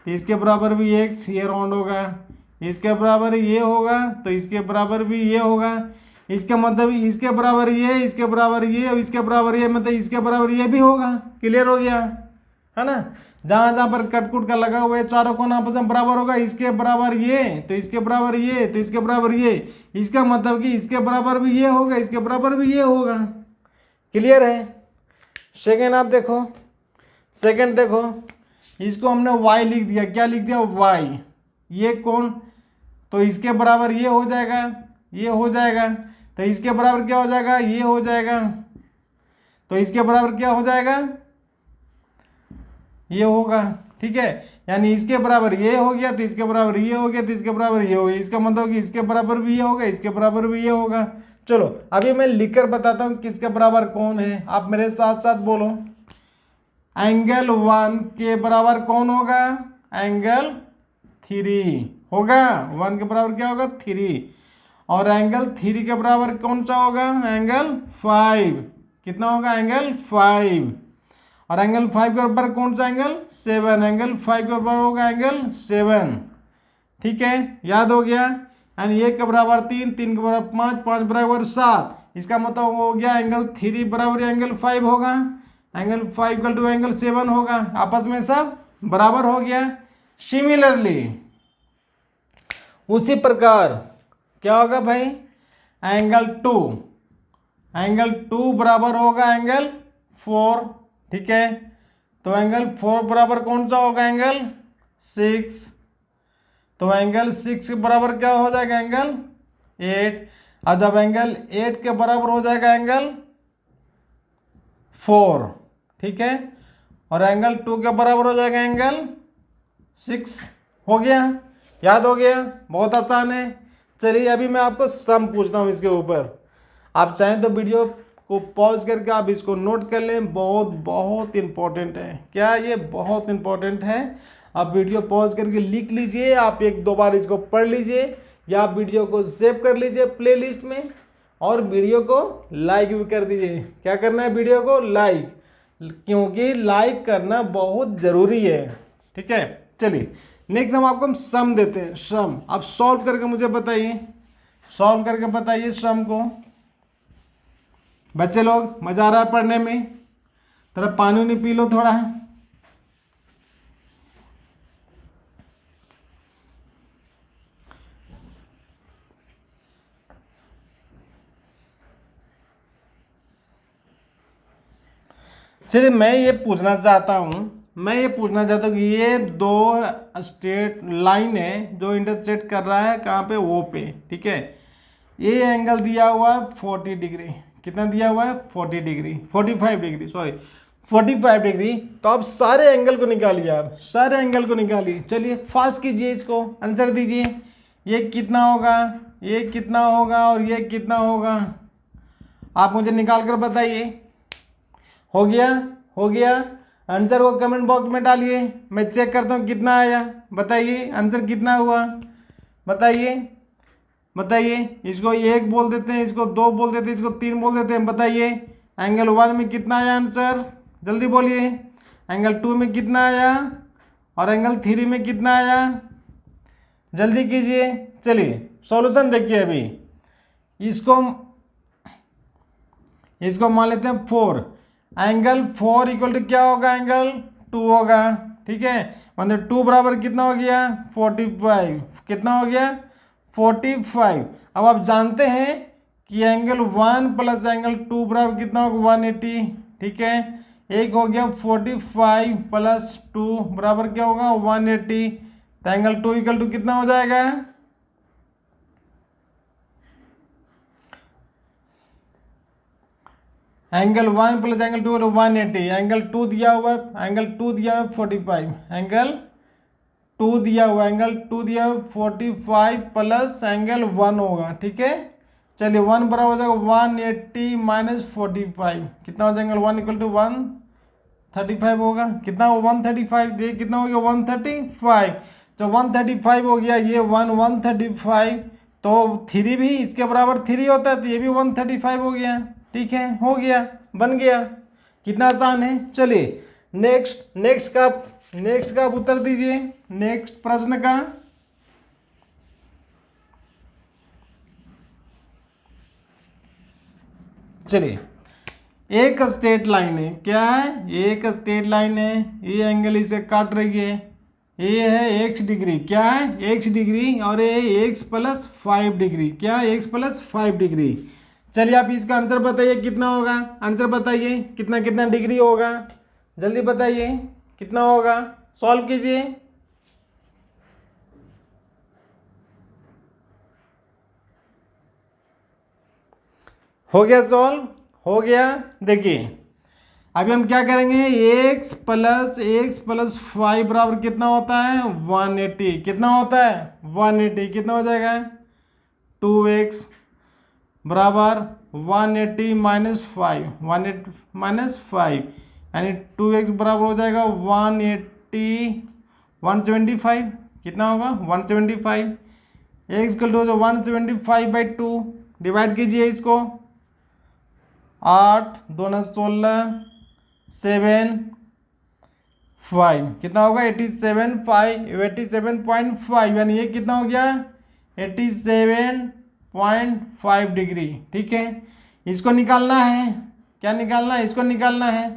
तो इसके बराबर भी x, ये राउंड होगा, इसके बराबर ये होगा तो इसके बराबर भी ये होगा, इसका मतलब इसके बराबर ये, इसके बराबर ये, और इसके बराबर ये, मतलब इसके बराबर ये भी होगा। क्लियर हो गया, है ना? जहाँ जहाँ पर कटकुट का लगा हुआ है, चारों कोण आपस में बराबर होगा, इसके बराबर ये तो इसके बराबर ये तो इसके बराबर ये, इसका मतलब कि इसके बराबर भी ये होगा, इसके बराबर भी ये होगा। क्लियर है? सेकेंड आप देखो, सेकेंड देखो, इसको हमने y लिख दिया, क्या लिख दिया, y। ये कोण तो इसके बराबर ये हो जाएगा, ये हो जाएगा, तो इसके बराबर क्या हो जाएगा, ये हो जाएगा, तो इसके बराबर क्या हो जाएगा, ये होगा, ठीक है? यानी इसके बराबर ये हो गया तो इसके बराबर ये हो गया तो इसके बराबर ये हो गया, इसका मतलब कि इसके बराबर भी ये होगा, इसके बराबर भी ये होगा। चलो अभी मैं लिखकर बताता हूँ किसके बराबर कौन है, आप मेरे साथ साथ बोलो। एंगल 1 के बराबर कौन होगा, एंगल 3 होगा, 1 के बराबर क्या होगा, 3, और एंगल 3 के बराबर कौन सा होगा, एंगल 5, कितना होगा, एंगल 5, और एंगल 5 के बराबर कौन सा, एंगल 7, एंगल 5 के बराबर होगा एंगल 7, ठीक है, याद हो गया? यानी 1 के बराबर 3, 3 के बराबर 5, 5 बराबर 7, इसका मतलब हो गया एंगल 3 बराबर एंगल 5 होगा, एंगल 5 इक्वल टू एंगल 7 होगा, आपस में सब बराबर हो गया। सिमिलरली उसी प्रकार क्या होगा भाई, एंगल 2 बराबर होगा एंगल 4, ठीक है, तो एंगल 4 बराबर कौन सा होगा, एंगल 6, तो एंगल 6 के बराबर क्या हो जाएगा, एंगल 8, और जब एंगल 8 के बराबर हो जाएगा एंगल 4, ठीक है, और एंगल 2 के बराबर हो जाएगा एंगल 6, हो गया, याद हो गया? बहुत आसान है। चलिए अभी मैं आपको सम पूछता हूँ इसके ऊपर, आप चाहें तो वीडियो को पॉज करके आप इसको नोट कर लें, बहुत बहुत इम्पोर्टेंट है। क्या ये बहुत इम्पोर्टेंट है? आप वीडियो पॉज करके लिख लीजिए, आप 1-2 बार इसको पढ़ लीजिए, या आप वीडियो को सेव कर लीजिए प्लेलिस्ट में, और वीडियो को लाइक भी कर दीजिए। क्या करना है, वीडियो को लाइक, क्योंकि लाइक करना बहुत ज़रूरी है, ठीक है? चलिए नेक्स्ट हम आपको सम देते हैं, सम आप सॉल्व करके मुझे बताइए, सॉल्व करके बताइए सम को। बच्चे लोग मजा आ रहा है पढ़ने में? थोड़ा पानी नहीं पी लो थोड़ा। चलिए मैं ये पूछना चाहता हूँ कि ये दो स्ट्रेट लाइन है जो इंटरसेक्ट कर रहा है कहाँ पे, ओ पे, ठीक है। ये एंगल दिया हुआ है 40 डिग्री। कितना दिया हुआ है? 40 डिग्री, 45 डिग्री, सॉरी 45 डिग्री। तो आप सारे एंगल को निकालिए, आप सारे एंगल को निकालिए। चलिए फास्ट कीजिए, इसको आंसर दीजिए। ये कितना होगा, ये कितना होगा और ये कितना होगा, आप मुझे निकाल कर बताइए। हो गया? हो गया? आंसर को कमेंट बॉक्स में डालिए, मैं चेक करता हूँ कितना आया। बताइए आंसर कितना हुआ, बताइए बताइए। इसको एक बोल देते हैं, इसको दो बोल देते हैं, इसको तीन बोल देते हैं। बताइए एंगल 1 में कितना आया आंसर, जल्दी बोलिए। एंगल 2 में कितना आया और एंगल 3 में कितना आया, जल्दी कीजिए। चलिए सॉल्यूशन देखिए अभी। इसको मान लेते हैं 4। एंगल 4 इक्वल टू क्या होगा, एंगल 2 होगा, ठीक है। मतलब 2 बराबर कितना हो गया, 45। कितना हो गया, 45। अब आप जानते हैं कि एंगल 1 प्लस एंगल 2 बराबर कितना होगा, 180, ठीक है। एक हो गया 45 प्लस 2 बराबर क्या होगा, 180। तो एंगल 2 इक्वल टू कितना हो जाएगा, एंगल 1 प्लस एंगल 2 180। एंगल 2 दिया हुआ है, एंगल 2 दिया है 45, एंगल 2 दिया हुआ, एंगल 2 दिया हुआ 45 प्लस एंगल 1 होगा, ठीक है। चलिए 1 बराबर हो जाएगा 180 माइनस 45। कितना हो जाएगा, एंगल 1 इक्वल टू 135 होगा। कितना हो 135, देखिए कितना हो गया 135। तो 135 हो गया, ये 135। तो 3 भी इसके बराबर 3 होता है, तो ये भी 135 हो गया, ठीक है। हो गया, बन गया। कितना आसान है। चलिए नेक्स्ट का आप उत्तर दीजिए, नेक्स्ट प्रश्न का। चलिए एक स्ट्रेट लाइन है, क्या है, एक स्ट्रेट लाइन है, ये एंगल इसे काट रही है, ये है x डिग्री, क्या है x डिग्री, और ये x प्लस 5 डिग्री, क्या है x प्लस 5 डिग्री। चलिए आप इसका आंसर बताइए कितना होगा, आंसर बताइए कितना कितना डिग्री होगा, जल्दी बताइए कितना होगा, सॉल्व कीजिए। हो गया सॉल्व, हो गया। देखिए अभी हम क्या करेंगे, x प्लस 5 बराबर कितना होता है, 180। कितना होता है, 180। कितना हो जाएगा, 2x बराबर 180 माइनस 5, 180 माइनस 5, यानी 2x बराबर हो जाएगा 180 175। कितना होगा, 175। x इक्वल टू 175/2, डिवाइड कीजिए इसको, 8 2 16 7 5, कितना होगा 87.5, यानी ये कितना हो गया 87.5 डिग्री, ठीक है। इसको निकालना है, क्या निकालना है, इसको निकालना है।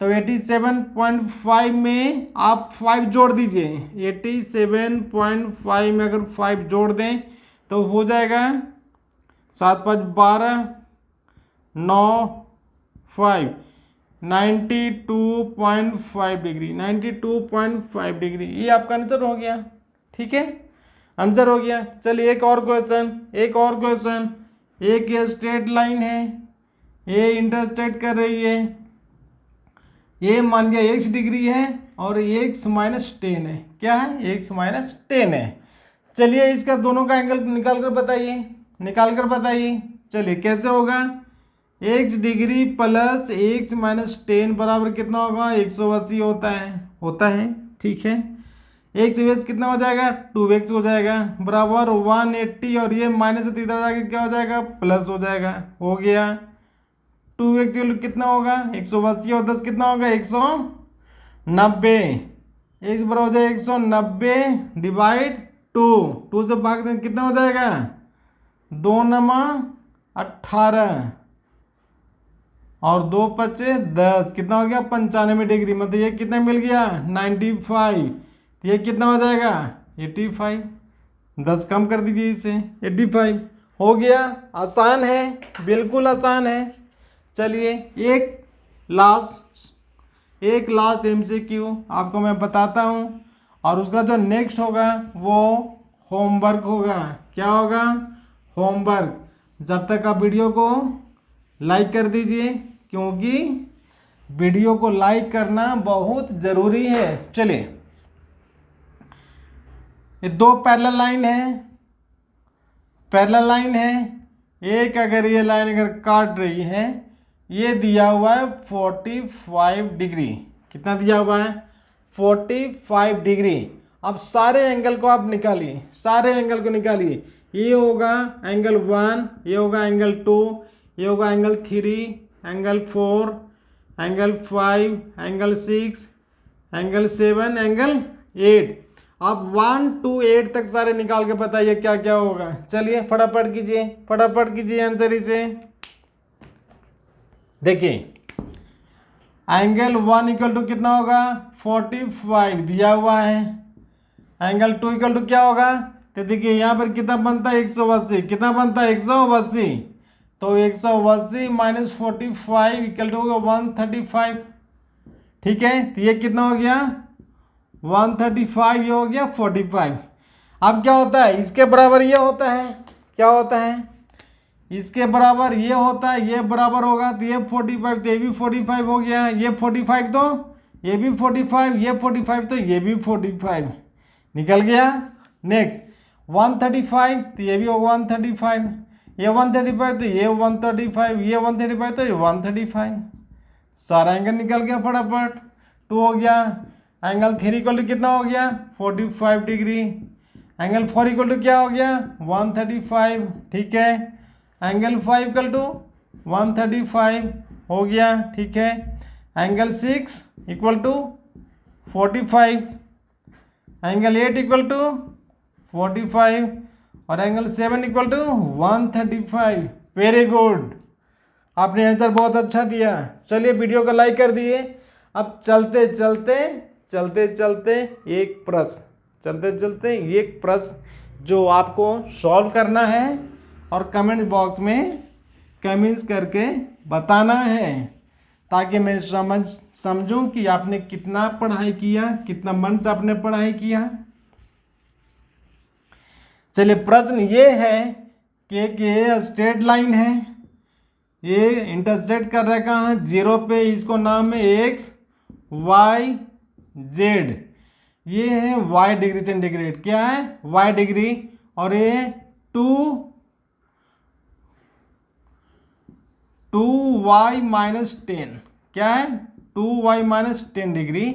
तो 87.5 में आप 5 जोड़ दीजिए, 87.5 में अगर 5 जोड़ दें तो हो जाएगा 7 5 12 9 5 92.5 डिग्री, 92.5 डिग्री, ये आपका आंसर हो गया, ठीक है, आंसर हो गया। चलिए एक और क्वेश्चन, एक ये स्ट्रेट लाइन है, ये इंटरसेक्ट कर रही है, ये मान लिया x डिग्री है और x माइनस 10 है, क्या है, x माइनस 10 है। चलिए इसका दोनों का एंगल निकाल कर बताइए, चलिए कैसे होगा, x degree plus x minus 10 बराबर कितना होगा, 180 होता है, ठीक है। एक 2x कितना हो जाएगा, 2x हो जाएगा, बराबर 180, और ये माइनस से इधर जाके क्या हो जाएगा, प्लस हो जाएगा, हो गया। 2x कितना होगा, 180 और 10 कितना होगा, 190। x बराबर हो जाएगा 190 डिवाइड 2 से भाग दें कितना हो जाएगा, 2 9 18 और 2 5 10, कितना हो गया 95 डिग्री, मतलब ये कितना मिल गया 95, तो ये कितना हो जाएगा 85, 10 कम कर दीजिए इसे, 85 हो गया। आसान है, बिल्कुल आसान है। चलिए एक लास्ट MCQ आपको मैं बताता हूँ, और उसका जो नेक्स्ट होगा वो होमवर्क होगा। क्या होगा? होमवर्क। जब तक आप वीडियो को लाइक कर दीजिए, क्योंकि वीडियो को लाइक करना बहुत ज़रूरी है। चलिए, ये 2 पैरेलल लाइन है, एक अगर ये लाइन अगर काट रही है, ये दिया हुआ है 45 डिग्री। कितना दिया हुआ है 45 डिग्री। अब सारे एंगल को आप निकालिए, सारे एंगल को निकालिए। ये होगा एंगल 1, ये होगा एंगल 2, ये होगा angle 3, angle 4, angle 5, angle 6, angle 7, angle 8। अब 1 to 8 तक सारे निकाल के बताइए क्या क्या होगा। चलिए फटाफट कीजिए आंसर इसे। देखिए एंगल 1 इक्वल टू कितना होगा 45 दिया हुआ है। एंगल 2 इक्वल टू क्या होगा, तो देखिए यहाँ पर कितना बनता है 180, कितना बनता है 180, तो 180 माइनस 45 इक्वल टू होगा 135। ठीक है, तो ये कितना हो गया 135, ये हो गया 45। अब क्या होता है, इसके बराबर ये होता है, क्या होता है इसके बराबर ये होता है, ये बराबर होगा तो ये 45, तो ये भी 45 हो गया, ये 45 तो ये भी 45, ये 45 तो ये भी 45 निकल गया। नेक्स्ट 135, तो ये भी होगा 135, ये 135 तो ये 135, ये 135 तो ये 135, सारा एंगल निकल गया फटाफट। 2 हो गया। एंगल 3 इक्वल टू कितना हो गया 45 डिग्री। एंगल 4 इक्वल टू क्या हो गया 135। ठीक है, एंगल 5 इक्वल टू 135 हो गया। ठीक है, angle 6 equal to 45, angle 8 equal to 45 और angle 7 equal to 135। Very good, आपने आंसर बहुत अच्छा दिया। चलिए वीडियो को लाइक कर दिए। अब चलते चलते एक प्रश्न जो आपको सॉल्व करना है और कमेंट बॉक्स में कमेंट्स करके बताना है, ताकि मैं समझूं कि आपने कितना पढ़ाई किया, कितना मन से आपने पढ़ाई किया। चलिए प्रश्न ये है कि ये स्ट्रेट लाइन है, ये इंटरसेक्ट कर रखा है 0 पे, इसको नाम है एक्स वाई जेड। ये है y डिग्री सेंटीग्रेड, क्या है y डिग्री, और ये 2y माइनस 10, क्या है 2y माइनस 10 डिग्री।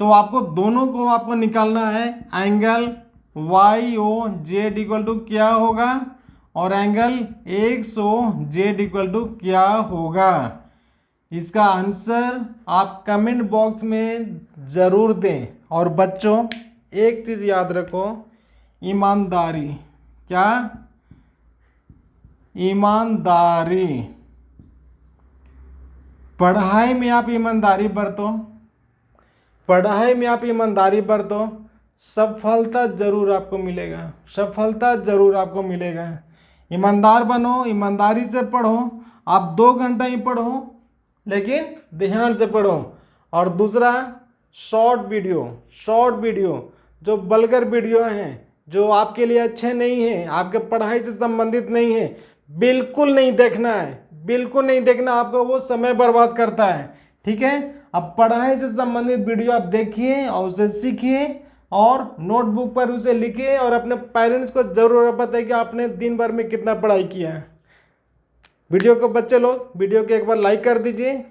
तो आपको दोनों को आपको निकालना है। Angle Y O Z equal to क्या होगा और angle X O Z equal to क्या होगा। इसका आंसर आप कमेंट बॉक्स में ज़रूर दें। और बच्चों एक चीज़ याद रखो, ईमानदारी, क्या ईमानदारी, पढ़ाई में आप ईमानदारी बरतो, सफलता जरूर आपको मिलेगा, ईमानदार बनो, ईमानदारी से पढ़ो। आप 2 घंटा ही पढ़ो, लेकिन ध्यान से पढ़ो। और दूसरा शॉर्ट वीडियो जो वल्गर वीडियो हैं, जो आपके लिए अच्छे नहीं हैं, आपके पढ़ाई से संबंधित नहीं है, बिल्कुल नहीं देखना, आपको वो समय बर्बाद करता है। ठीक है, अब पढ़ाई से संबंधित वीडियो आप देखिए और उसे सीखिए और नोटबुक पर उसे लिखिए और अपने पेरेंट्स को जरूर बताइए कि आपने दिन भर में कितना पढ़ाई किया है। वीडियो को बच्चे लोग वीडियो को एक बार लाइक कर दीजिए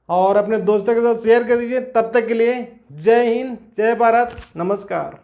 और अपने दोस्तों के साथ शेयर कर दीजिए। तब तक के लिए जय हिंद, जय भारत, नमस्कार।